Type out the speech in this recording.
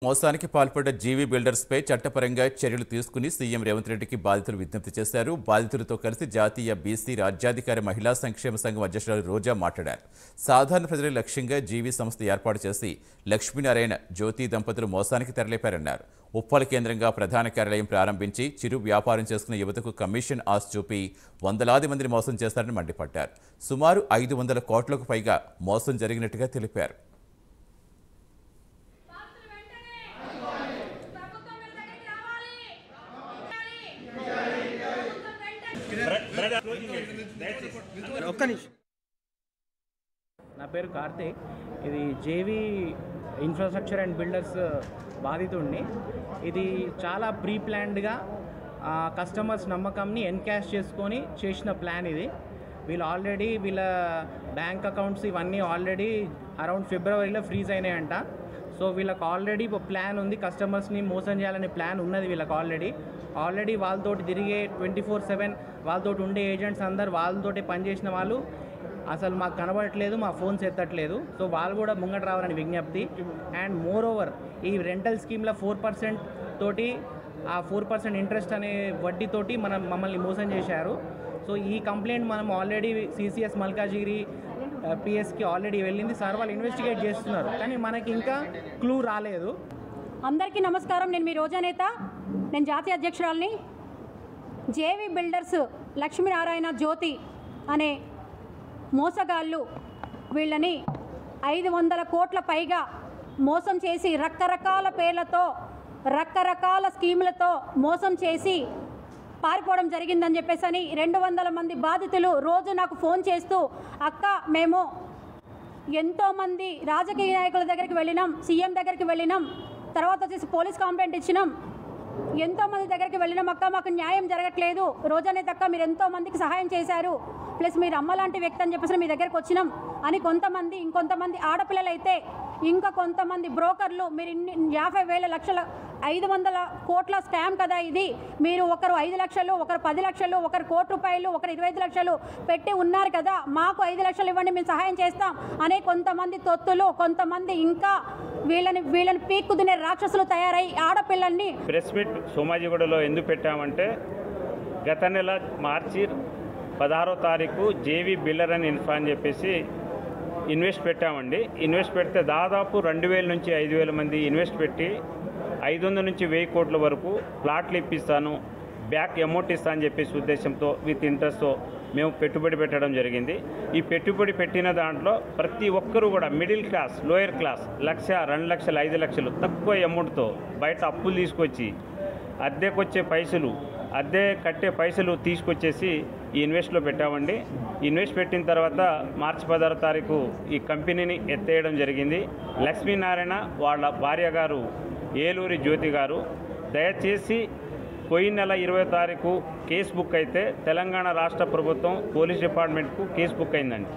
మోసానికి పాల్పడ్డ జీవీ బిల్డర్స్పై చట్టపరంగా చర్యలు తీసుకుని సీఎం రేవంత్ రెడ్డికి బాధితులు విజ్ఞప్తి చేశారు. బాధితులతో కలిసి జాతీయ బీసీ రాజ్యాధికార మహిళా సంక్షేమ సంఘం అధ్యక్షురాలు రోజా మాట్లాడారు. సాధారణ ప్రజల లక్ష్యంగా జీవీ సంస్థ ఏర్పాటు చేసి లక్ష్మీనారాయణ జ్యోతి దంపతులు మోసానికి తెరలేపారన్నారు. ఉప్పల్ కేంద్రంగా ప్రధాన కార్యాలయం ప్రారంభించి చిరు వ్యాపారం చేసుకున్న యువతకు కమిషన్ ఆశ చూపి వందలాది మందిని మోసం చేశారని మండిపడ్డారు. సుమారు 500 కోట్లకు పైగా మోసం జరిగినట్టుగా తెలిపారు. నా పేరు కార్తీక్. ఇది జేవీ ఇన్ఫ్రాస్ట్రక్చర్ అండ్ బిల్డర్స్ బాధితుడిని. ఇది చాలా ప్రీ ప్లాన్డ్గా కస్టమర్స్ నమ్మకంని ఎన్కాష్ చేసుకొని చేసిన ప్లాన్ ఇది. వీళ్ళు ఆల్రెడీ వీళ్ళ బ్యాంక్ అకౌంట్స్ ఇవన్నీ ఆల్రెడీ అరౌండ్ ఫిబ్రవరిలో ఫ్రీజ్ అయినాయంట. సో వీళ్ళకి ఆల్రెడీ ప్లాన్ ఉంది, కస్టమర్స్ని మోసం చేయాలనే ప్లాన్ ఉన్నది వీళ్ళకి ఆల్రెడీ వాళ్ళతోటి తిరిగే 24/7 వాళ్ళతోటి ఉండే ఏజెంట్స్ అందరు వాళ్ళతోటి పనిచేసిన వాళ్ళు అసలు మాకు కనబడట్లేదు, మా ఫోన్స్ ఎత్తట్లేదు. సో వాళ్ళు కూడా ముంగట రావాలని విజ్ఞప్తి. అండ్ మోర్ ఓవర్ ఈ రెంటల్ స్కీమ్లో 4% తోటి ఆ 4% ఇంట్రెస్ట్ అనే వడ్డీతోటి మమ్మల్ని మోసం చేశారు. సో ఈ కంప్లైంట్ మనం ఆల్రెడీ CCS మల్కాజిగిరి పిఎస్కి ఆల్రెడీ వెళ్ళింది సార్. వాళ్ళు ఇన్వెస్టిగేట్ చేస్తున్నారు, కానీ మనకి ఇంకా క్లూ రాలేదు. అందరికీ నమస్కారం. నేను మీ రోజా నేత, నేను జాతీయ అధ్యక్షురాలిని. జేవీ బిల్డర్స్ లక్ష్మీనారాయణ జ్యోతి అనే మోసగాళ్ళు వీళ్ళని 500 కోట్ల పైగా మోసం చేసి రకరకాల పేర్లతో రకరకాల స్కీములతో మోసం చేసి పారిపోవడం జరిగిందని చెప్పేసి 200 మంది బాధితులు రోజు నాకు ఫోన్ చేస్తూ, అక్క మేము ఎంతోమంది రాజకీయ నాయకుల దగ్గరికి వెళ్ళినాం, సీఎం దగ్గరికి వెళ్ళినాం, తర్వాత వచ్చేసి పోలీస్ కంప్లైంట్ ఇచ్చినాం, ఎంతోమంది దగ్గరికి వెళ్ళినాం అక్క, మాకు న్యాయం జరగట్లేదు, రోజానే తక్క మీరు ఎంతోమందికి సహాయం చేశారు, ప్లస్ మీరు అమ్మ లాంటి వ్యక్తి అని చెప్పేసి మీ దగ్గరికి వచ్చినాం అని కొంతమంది, ఇంకొంతమంది ఆడపిల్లలు అయితే ఇంకా కొంతమంది బ్రోకర్లు మీరు 50,000 లక్షల 500 కోట్ల స్కామ్ కదా ఇది, మీరు ఒకరు 5 లక్షలు, ఒకరు 10 లక్షలు, ఒకరు ₹1 కోటి, ఒకరు 25 లక్షలు పెట్టి ఉన్నారు కదా, మాకు 5 లక్షలు ఇవ్వండి మేము సహాయం చేస్తాం అనే కొంతమంది తొత్తులు, కొంతమంది ఇంకా వీళ్ళని పీక్కు తినే రాక్షసులు తయారై ఆడపిల్లల్ని. ప్రెస్ మీట్ సోమాజిగూడలో ఎందుకు పెట్టామంటే గత నెల మార్చి 16వ తారీఖు జేవీ బిల్డర్ అని ఇన్ఫా అని చెప్పేసి ఇన్వెస్ట్ పెట్టామండి. ఇన్వెస్ట్ పెడితే దాదాపు 2,000 నుంచి 5,000 మంది ఇన్వెస్ట్ పెట్టి 500 నుంచి 1,000 కోట్ల వరకు ప్లాట్లు ఇప్పిస్తాను, బ్యాక్ అమౌంట్ ఇస్తాను అని చెప్పేసి ఉద్దేశంతో విత్ ఇంట్రెస్ట్తో మేము పెట్టుబడి పెట్టడం జరిగింది. ఈ పెట్టుబడి పెట్టిన దాంట్లో ప్రతి ఒక్కరూ కూడా మిడిల్ క్లాస్, లోయర్ క్లాస్ 1,00,000, 2 లక్షలు, 5 లక్షలు తక్కువ అమౌంట్తో బయట అప్పులు తీసుకొచ్చి అద్దె కట్టే పైసలు తీసుకొచ్చేసి ఈ ఇన్వెస్ట్లో పెట్టామండి. ఇన్వెస్ట్ పెట్టిన తర్వాత మార్చి 16వ తారీఖు ఈ కంపెనీని ఎత్తేయడం జరిగింది. లక్ష్మీనారాయణ వాళ్ళ భార్య గారు ఏలూరి జ్యోతి గారు దయచేసి పోయిన నెల 20వ తారీఖు కేసు బుక్ అయితే తెలంగాణ రాష్ట్ర ప్రభుత్వం పోలీస్ డిపార్ట్మెంట్కు కేసు బుక్ అయిందండి.